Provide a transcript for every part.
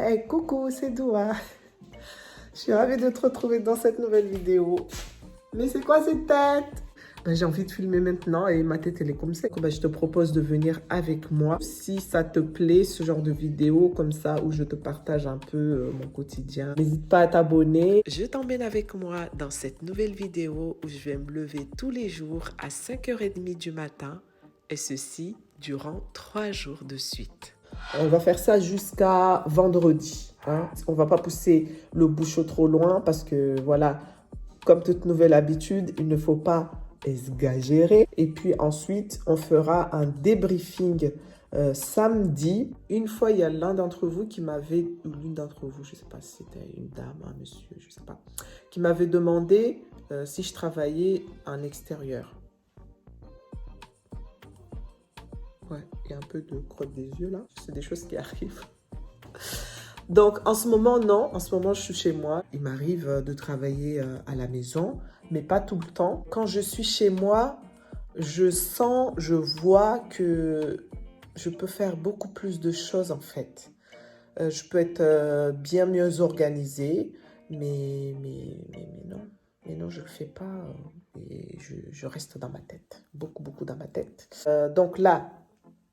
Hey, coucou, c'est Doua. Je suis ravie de te retrouver dans cette nouvelle vidéo. Mais c'est quoi cette tête? J'ai envie de filmer maintenant et ma tête elle est comme ça. Je te propose de venir avec moi. Si ça te plaît, ce genre de vidéo comme ça où je te partage un peu mon quotidien, n'hésite pas à t'abonner. Je t'emmène avec moi dans cette nouvelle vidéo où je vais me lever tous les jours à 5h30 du matin et ceci durant 3 jours de suite. On va faire ça jusqu'à vendredi. Hein. On ne va pas pousser le bouchon trop loin parce que voilà, comme toute nouvelle habitude, il ne faut pas exagérer. Et puis ensuite, on fera un débriefing samedi. Une fois, il y a l'un d'entre vous qui m'avait, ou l'une d'entre vous, je ne sais pas si c'était une dame, un monsieur, je ne sais pas, qui m'avait demandé si je travaillais en extérieur. Ouais, il y a un peu de crotte des yeux là. C'est des choses qui arrivent. Donc, en ce moment, non. En ce moment, je suis chez moi. Il m'arrive de travailler à la maison, mais pas tout le temps. Quand je suis chez moi, je sens, je vois que je peux faire beaucoup plus de choses en fait. Je peux être bien mieux organisée, mais non. Mais non, je ne le fais pas et je reste dans ma tête. Beaucoup dans ma tête. Donc là,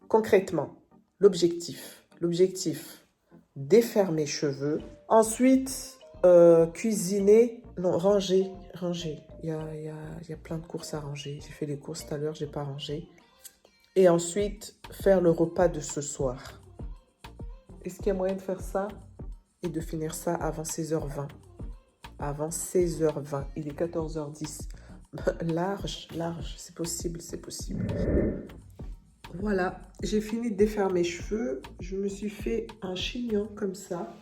concrètement, l'objectif, défaire mes cheveux. Ensuite, cuisiner, non, ranger. Il y a plein de courses à ranger. J'ai fait les courses tout à l'heure, je n'ai pas rangé. Et ensuite, faire le repas de ce soir. Est-ce qu'il y a moyen de faire ça et de finir ça avant 16h20? Avant 16h20, il est 14h10. Large, c'est possible. Voilà, j'ai fini de défaire mes cheveux. Je me suis fait un chignon comme ça,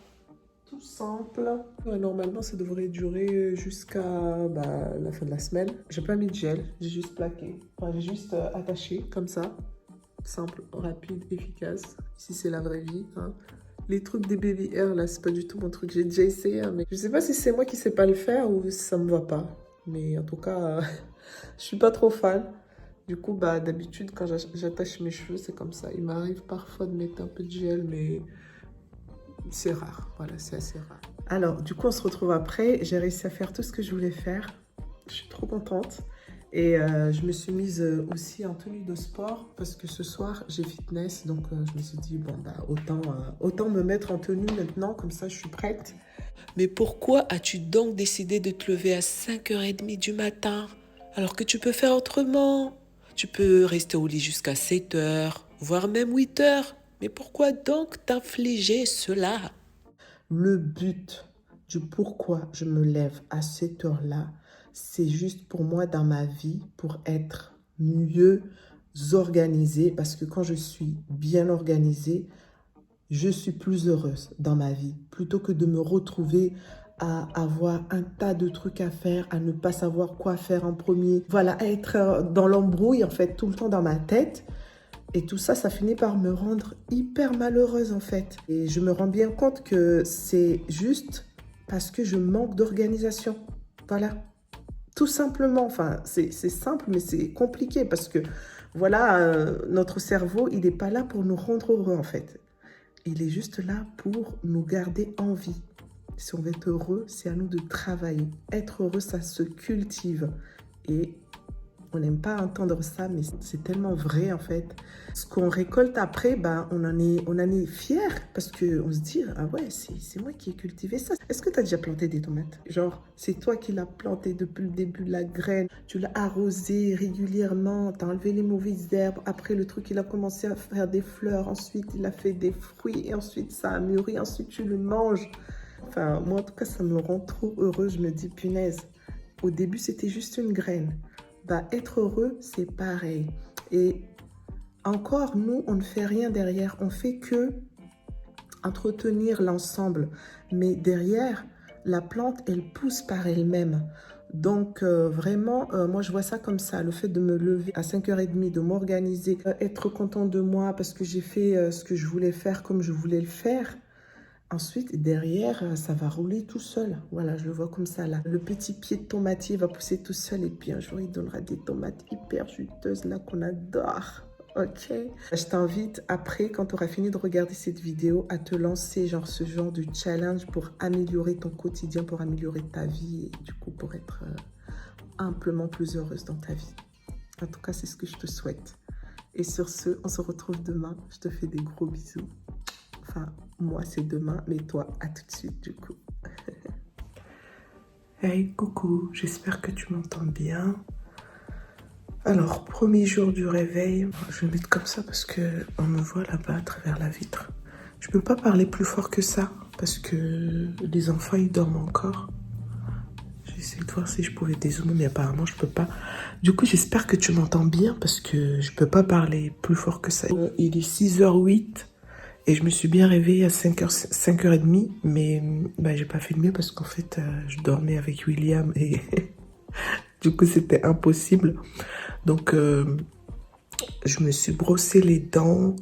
tout simple. Normalement, ça devrait durer jusqu'à la fin de la semaine. J'ai pas mis de gel, j'ai juste plaqué. Enfin, j'ai juste attaché comme ça. Simple, rapide, efficace. Ici, c'est la vraie vie. Hein. Les trucs des baby hair, là, c'est pas du tout mon truc. J'ai déjà essayé, hein, mais je sais pas si c'est moi qui sais pas le faire ou si ça me va pas. Mais en tout cas, je suis pas trop fan. Du coup, d'habitude, quand j'attache mes cheveux, c'est comme ça. Il m'arrive parfois de mettre un peu de gel, mais c'est rare. Voilà, c'est assez rare. Alors, du coup, on se retrouve après. J'ai réussi à faire tout ce que je voulais faire. Je suis trop contente. Et je me suis mise aussi en tenue de sport parce que ce soir, j'ai fitness. Donc, je me suis dit, bon, autant me mettre en tenue maintenant. Comme ça, je suis prête. Mais pourquoi as-tu donc décidé de te lever à 5h30 du matin alors que tu peux faire autrement? Tu peux rester au lit jusqu'à 7h, voire même 8h. Mais pourquoi donc t'infliger cela? Le but du pourquoi je me lève à cette heure-là, c'est juste pour moi dans ma vie, pour être mieux organisée. Parce que quand je suis bien organisée, je suis plus heureuse dans ma vie. Plutôt que de me retrouver à avoir un tas de trucs à faire, à ne pas savoir quoi faire en premier. Voilà, à être dans l'embrouille, en fait, tout le temps dans ma tête. Et tout ça, ça finit par me rendre hyper malheureuse, en fait. Et je me rends bien compte que c'est juste parce que je manque d'organisation. Voilà. Tout simplement. Enfin, c'est simple, mais c'est compliqué parce que, voilà, notre cerveau, il n'est pas là pour nous rendre heureux, en fait. Il est juste là pour nous garder en vie. Si on veut être heureux, c'est à nous de travailler. Être heureux, ça se cultive. Et on n'aime pas entendre ça, mais c'est tellement vrai en fait. Ce qu'on récolte après, on en est fier parce qu'on se dit, ah ouais, c'est moi qui ai cultivé ça. Est-ce que tu as déjà planté des tomates? Genre, c'est toi qui l'as planté depuis le début de la graine. Tu l'as arrosé régulièrement, tu as enlevé les mauvaises herbes. Après, le truc, il a commencé à faire des fleurs. Ensuite, il a fait des fruits. Et ensuite, ça a mûri. Ensuite, tu le manges. Enfin, moi, en tout cas, ça me rend trop heureux. Je me dis, punaise, au début, c'était juste une graine. Être heureux, c'est pareil. Et encore, nous, on ne fait rien derrière. On fait que entretenir l'ensemble. Mais derrière, la plante, elle pousse par elle-même. Donc, vraiment, moi, je vois ça comme ça. Le fait de me lever à 5h30, de m'organiser, être content de moi parce que j'ai fait ce que je voulais faire comme je voulais le faire. Ensuite, derrière, ça va rouler tout seul. Voilà, je le vois comme ça, là. Le petit pied de tomatier va pousser tout seul et puis un jour, il donnera des tomates hyper juteuses, là, qu'on adore. Ok. Je t'invite après, quand tu auras fini de regarder cette vidéo, à te lancer genre ce genre de challenge pour améliorer ton quotidien, pour améliorer ta vie et du coup pour être amplement plus heureuse dans ta vie. En tout cas, c'est ce que je te souhaite. Et sur ce, on se retrouve demain. Je te fais des gros bisous. Enfin, moi, c'est demain, mais toi, à tout de suite, du coup. Hey, coucou, j'espère que tu m'entends bien. Alors, premier jour du réveil, je vais mettre comme ça parce qu'on me voit là-bas à travers la vitre. Je peux pas parler plus fort que ça parce que les enfants, ils dorment encore. J'ai essayé de voir si je pouvais dézoomer, mais apparemment, je peux pas. Du coup, j'espère que tu m'entends bien parce que je peux pas parler plus fort que ça. Il est 6h08 et je me suis bien réveillée à 5h30, mais bah, j'ai pas filmé parce qu'en fait, je dormais avec William et du coup, c'était impossible. Donc, je me suis brossé les dents,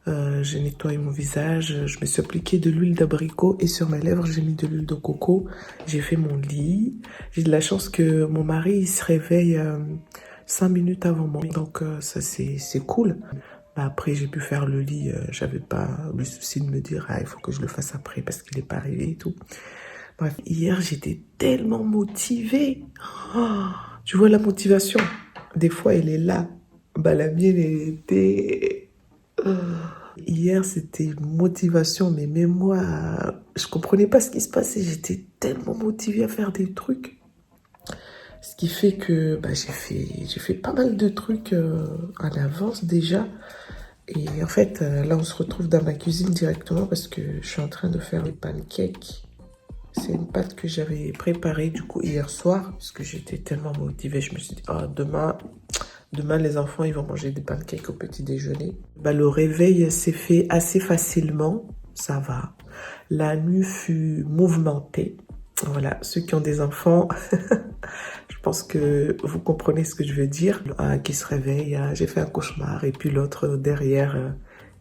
j'ai nettoyé mon visage, je me suis appliqué de l'huile d'abricot et sur mes lèvres, j'ai mis de l'huile de coco. J'ai fait mon lit. J'ai de la chance que mon mari, il se réveille 5 minutes avant moi. Donc, ça, c'est cool. Bah, après, j'ai pu faire le lit. J'avais pas le souci de me dire, ah, il faut que je le fasse après parce qu'il n'est pas arrivé et tout. Bref, hier, j'étais tellement motivée. Oh, tu vois la motivation? Des fois, elle est là. Bah, la mienne, elle était... Hier, c'était une motivation, mais même moi, je comprenais pas ce qui se passait. J'étais tellement motivée à faire des trucs. Ce qui fait que bah, j'ai fait pas mal de trucs en avance déjà. Et en fait, là, on se retrouve dans ma cuisine directement parce que je suis en train de faire des pancakes. C'est une pâte que j'avais préparée du coup hier soir parce que j'étais tellement motivée. Je me suis dit, oh, demain les enfants ils vont manger des pancakes au petit déjeuner. Bah, le réveil s'est fait assez facilement, ça va. La nuit fut mouvementée. Voilà, ceux qui ont des enfants, je pense que vous comprenez ce que je veux dire. Un qui se réveille, j'ai fait un cauchemar et puis l'autre derrière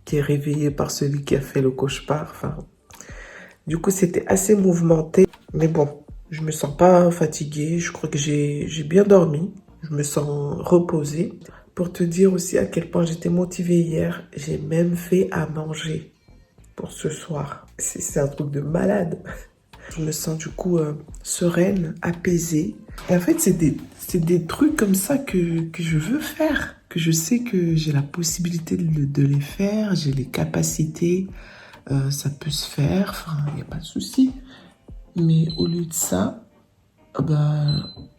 qui est réveillé par celui qui a fait le cauchemar. Enfin, du coup, c'était assez mouvementé. Mais bon, je me sens pas fatiguée. Je crois que j'ai bien dormi. Je me sens reposée. Pour te dire aussi à quel point j'étais motivée hier, j'ai même fait à manger pour ce soir. C'est un truc de malade. Je me sens du coup sereine, apaisée. Et en fait, c'est des trucs comme ça que je veux faire. Que je sais que j'ai la possibilité de les faire. J'ai les capacités. Ça peut se faire, enfin, il n'y a pas de souci. Mais au lieu de ça, bah,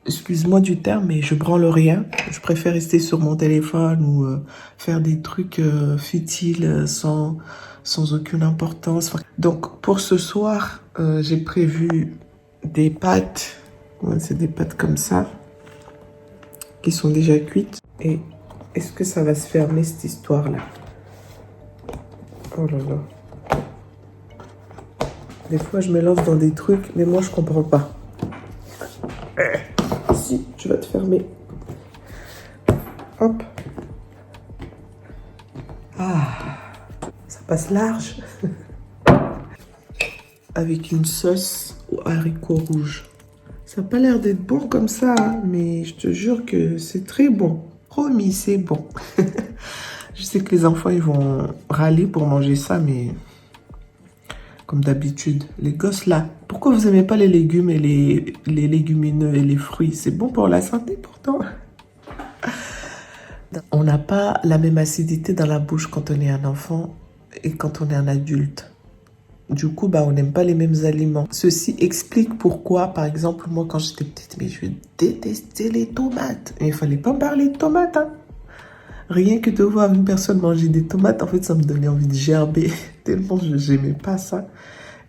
excuse-moi du terme, mais je branle rien. Je préfère rester sur mon téléphone ou faire des trucs futiles sans aucune importance. Donc, pour ce soir, j'ai prévu des pâtes. Ouais, c'est des pâtes comme ça, qui sont déjà cuites. Et est-ce que ça va se fermer, cette histoire-là? Oh là là. Des fois, je me lance dans des trucs, mais moi, je comprends pas. Si, tu vas te fermer. Hop. Ah, ça passe large. Avec une sauce aux haricots rouges. Ça n'a pas l'air d'être bon comme ça, hein, mais je te jure que c'est très bon. Promis, c'est bon. Je sais que les enfants, ils vont râler pour manger ça, mais... Comme d'habitude, les gosses là, pourquoi vous n'aimez pas les légumes et les légumineux et les fruits? C'est bon pour la santé pourtant. On n'a pas la même acidité dans la bouche quand on est un enfant et quand on est un adulte. Du coup, bah, on n'aime pas les mêmes aliments. Ceci explique pourquoi, par exemple, moi quand j'étais petite, mais je détestais les tomates. Et il fallait pas me parler de tomates, hein. Rien que de voir une personne manger des tomates, en fait, ça me donnait envie de gerber. Tellement je n'aimais pas ça.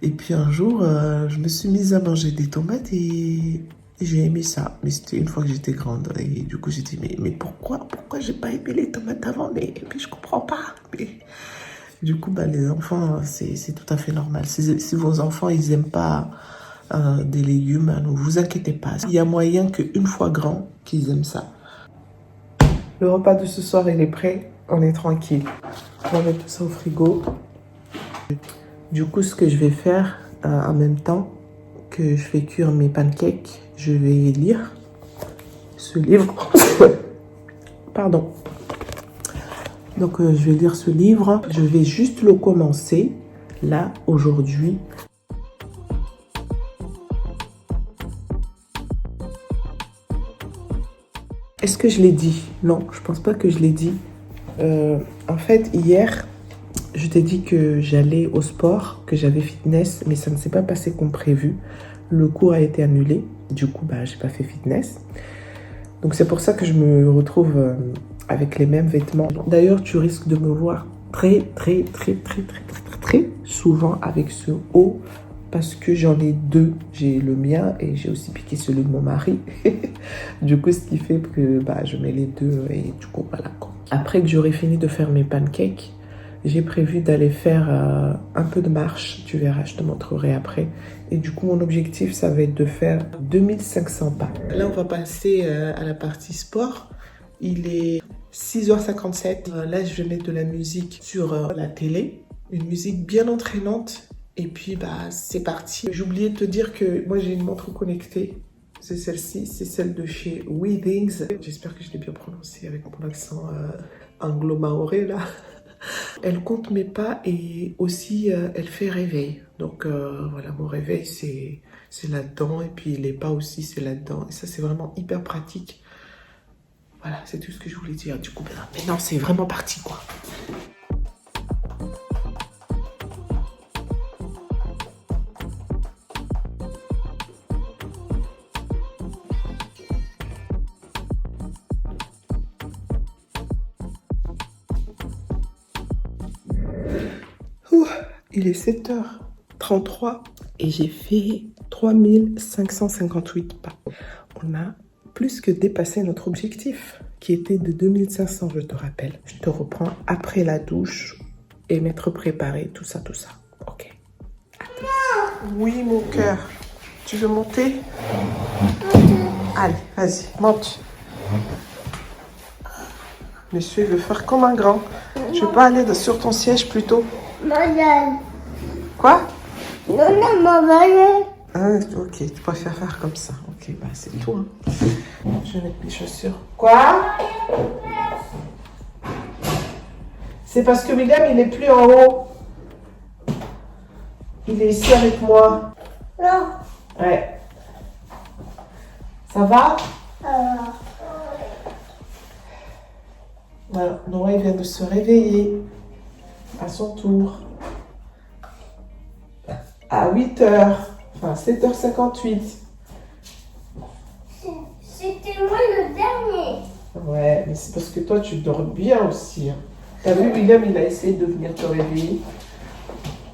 Et puis un jour, je me suis mise à manger des tomates et j'ai aimé ça. Mais c'était une fois que j'étais grande. Et du coup, j'ai dit, mais pourquoi j'ai pas aimé les tomates avant? Mais je comprends pas. Mais... Du coup, bah, les enfants, c'est tout à fait normal. Si vos enfants, ils n'aiment pas des légumes, ne vous inquiétez pas. Il y a moyen qu'une fois grand, qu'ils aiment ça. Le repas de ce soir, il est prêt. On est tranquille. On va mettre tout ça au frigo. Du coup, ce que je vais faire en même temps que je fais cuire mes pancakes, je vais lire ce livre. Pardon. Donc, je vais lire ce livre. Je vais juste le commencer, là, aujourd'hui. Est-ce que je l'ai dit? Non, je pense pas que je l'ai dit. En fait, hier, je t'ai dit que j'allais au sport, que j'avais fitness, mais ça ne s'est pas passé comme prévu. Le cours a été annulé. Du coup, j'ai pas fait fitness. Donc, c'est pour ça que je me retrouve avec les mêmes vêtements. D'ailleurs, tu risques de me voir très souvent avec ce haut parce que j'en ai deux. J'ai le mien et j'ai aussi piqué celui de mon mari. Du coup, ce qui fait que je mets les deux et du coup, voilà quoi. Après que j'aurai fini de faire mes pancakes, j'ai prévu d'aller faire un peu de marche. Tu verras, je te montrerai après. Et du coup, mon objectif, ça va être de faire 2500 pas. Là, on va passer à la partie sport. Il est 6h57. Là, je vais mettre de la musique sur la télé. Une musique bien entraînante. Et puis, c'est parti. J'ai oublié de te dire que moi, j'ai une montre connectée. C'est celle-ci. C'est celle de chez Withings. J'espère que je l'ai bien prononcée avec mon accent anglo-maoré, là. Elle compte mes pas et aussi elle fait réveil. Donc voilà, mon réveil c'est là-dedans et puis les pas aussi c'est là-dedans. Et ça c'est vraiment hyper pratique. Voilà, c'est tout ce que je voulais dire. Du coup, maintenant c'est vraiment parti quoi. Il est 7h33 et j'ai fait 3558 pas. On a plus que dépassé notre objectif qui était de 2500, je te rappelle. Je te reprends après la douche et m'être préparé, tout ça. Ok. Oui, mon cœur. Tu veux monter? Allez, vas-y, monte. Monsieur, il veut faire comme un grand. Tu veux pas aller sur ton siège plutôt? Maman. Quoi? Non, maman. Ah, ok, tu préfères faire comme ça. Ok, c'est tout. Hein. Je vais mettre mes chaussures. Quoi? C'est parce que William, il est plus en haut. Il est ici avec moi. Non. Ouais. Ça va? Voilà, Noé vient de se réveiller à son tour. À 8h. Enfin, 7h58. C'était moi le dernier. Ouais, mais c'est parce que toi, tu dors bien aussi. Hein. T'as vu, William, il a essayé de venir te réveiller.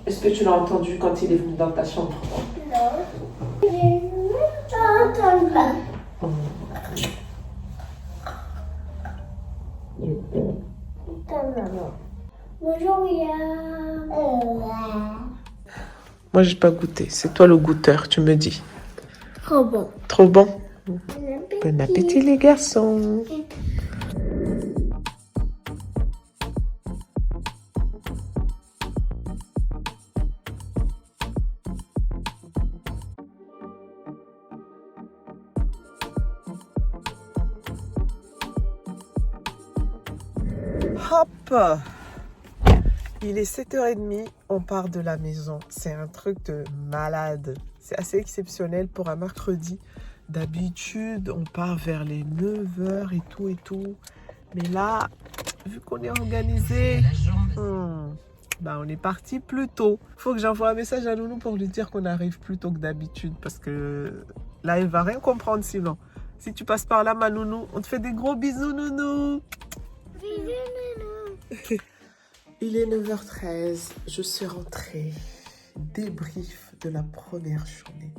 Est-ce que tu l'as entendu quand il est venu dans ta chambre? Non. J'ai même pas entendu. Maman. Bonjour, William. Moi, j'ai pas goûté. C'est toi le goûteur, tu me dis. Trop bon. Trop bon. Bon appétit. Bon appétit, les garçons. Hop! Il est 7h30, on part de la maison. C'est un truc de malade. C'est assez exceptionnel pour un mercredi. D'habitude, on part vers les 9h et tout. Mais là, vu qu'on est organisé, on est parti plus tôt. Faut que j'envoie un message à Nounou pour lui dire qu'on arrive plus tôt que d'habitude. Parce que là, elle va rien comprendre sinon. Si tu passes par là, ma Nounou, on te fait des gros bisous, Nounou. Il est 9h13, je suis rentrée. Débrief de la première journée.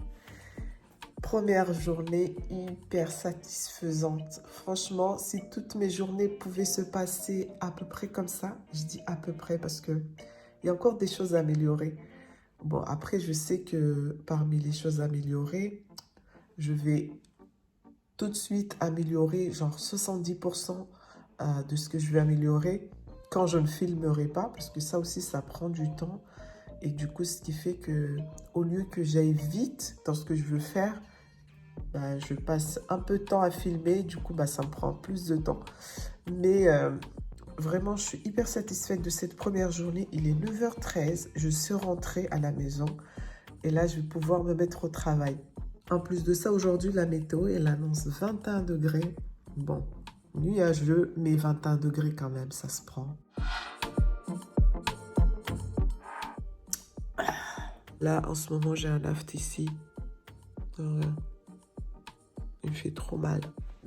Première journée hyper satisfaisante. Franchement, si toutes mes journées pouvaient se passer à peu près comme ça, je dis à peu près parce que il y a encore des choses à améliorer. Bon, après, je sais que parmi les choses à améliorer, je vais tout de suite améliorer genre 70% de ce que je vais améliorer quand je ne filmerai pas, parce que ça aussi, ça prend du temps. Et du coup, ce qui fait que au lieu que j'aille vite dans ce que je veux faire, je passe un peu de temps à filmer. Du coup, ça me prend plus de temps. Mais Vraiment, je suis hyper satisfaite de cette première journée. Il est 9h13. Je suis rentrée à la maison. Et là, je vais pouvoir me mettre au travail. En plus de ça, aujourd'hui, la météo, elle annonce 21 degrés. Bon, nuageux, mais 21 degrés quand même, ça se prend. Là, en ce moment, j'ai un aft ici. Il me fait trop mal.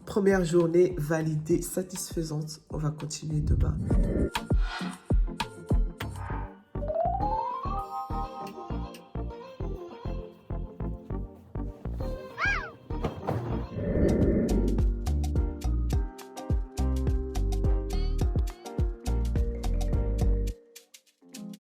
Première journée validée, satisfaisante. On va continuer demain.